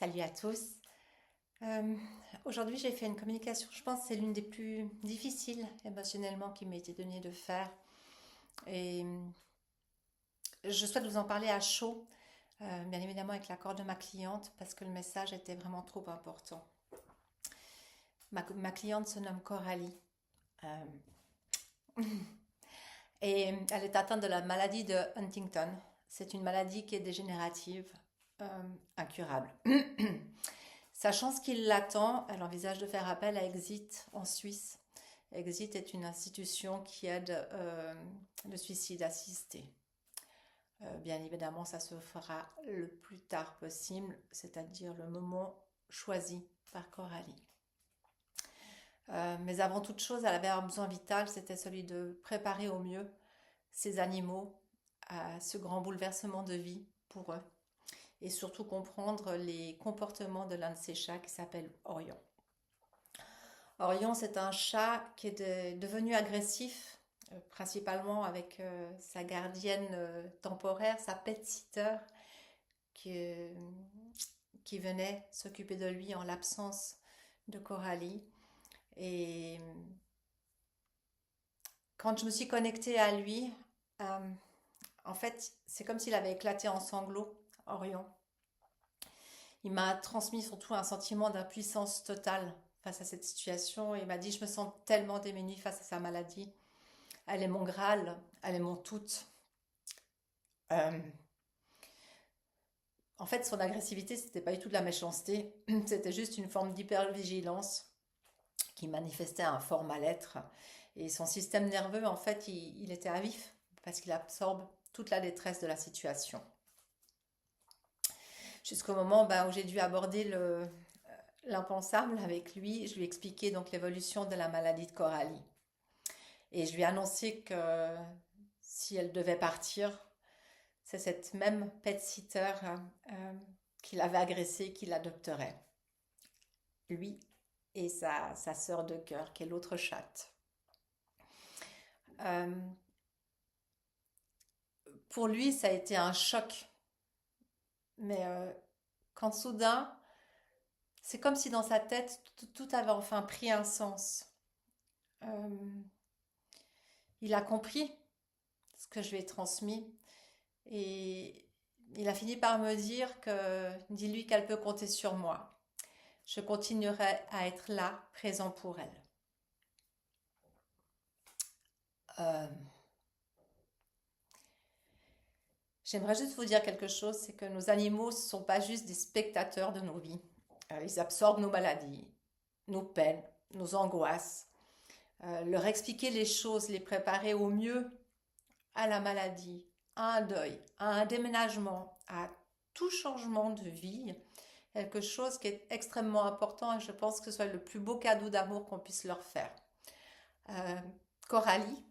Salut à tous. Euh, Aujourd'hui, j'ai fait une communication, je pense que c'est l'une des plus difficiles émotionnellement qui m'a été donnée de faire. Et je souhaite vous en parler à chaud, bien évidemment avec l'accord de ma cliente, parce que le message était vraiment trop important. Ma cliente se nomme Coralie. euh, et elle est atteinte de la maladie de Huntington. C'est une maladie qui est dégénérative, incurable. Sachant ce qui l'attend, elle envisage de faire appel à Exit en Suisse. Exit est une institution qui aide le suicide assisté. Bien évidemment, ça se fera le plus tard possible, c'est-à-dire le moment choisi par Coralie. Mais avant toute chose, elle avait un besoin vital, c'était celui de préparer au mieux ces animaux à ce grand bouleversement de vie pour eux et surtout comprendre les comportements de l'un de ces chats qui s'appelle Orion. Orion, c'est un chat qui est devenu agressif, principalement avec sa gardienne temporaire, sa pet sitter, qui, euh, qui venait s'occuper de lui en l'absence de Coralie. Et quand je me suis connectée à lui, euh, en fait, c'est comme s'il avait éclaté en sanglots, Orion. Il m'a transmis surtout un sentiment d'impuissance totale face à cette situation. Il m'a dit, je me sens tellement démunie face à sa maladie. Elle est mon Graal, elle est mon tout. Euh, En fait, son agressivité, c'était pas du tout de la méchanceté, c'était juste une forme d'hypervigilance qui manifestait un fort mal-être. Et son système nerveux, en fait, il était à vif parce qu'il absorbe toute la détresse de la situation. Jusqu'au moment où j'ai dû aborder l'impensable avec lui, je lui ai expliqué donc l'évolution de la maladie de Coralie. Et je lui ai annoncé que si elle devait partir, c'est cette même pet sitter euh, qui l'avait agressée qui l'adopterait. Lui et sa sœur de cœur, qui est l'autre chatte. Euh, pour lui, ça a été un choc. Mais quand soudain, c'est comme si dans sa tête, tout avait enfin pris un sens. Euh, il a compris ce que je lui ai transmis et il a fini par me dire que dis-lui qu'elle peut compter sur moi. Je continuerai à être là, présent pour elle. Euh, J'aimerais juste vous dire quelque chose, c'est que nos animaux ne sont pas juste des spectateurs de nos vies. Ils absorbent nos maladies, nos peines, nos angoisses. Leur expliquer les choses, les préparer au mieux à la maladie, à un deuil, à un déménagement, à tout changement de vie, quelque chose qui est extrêmement important et je pense que ce soit le plus beau cadeau d'amour qu'on puisse leur faire. Euh, Coralie,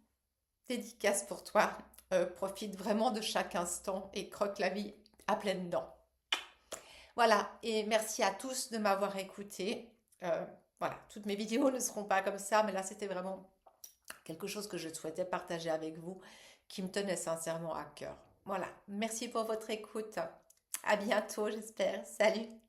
dédicace pour toi. Profite vraiment de chaque instant et croque la vie à pleines dents. Voilà, et merci à tous de m'avoir écouté. Euh, voilà, toutes mes vidéos ne seront pas comme ça, mais là c'était vraiment quelque chose que je souhaitais partager avec vous, qui me tenait sincèrement à cœur. Voilà, merci pour votre écoute. À bientôt, j'espère. Salut.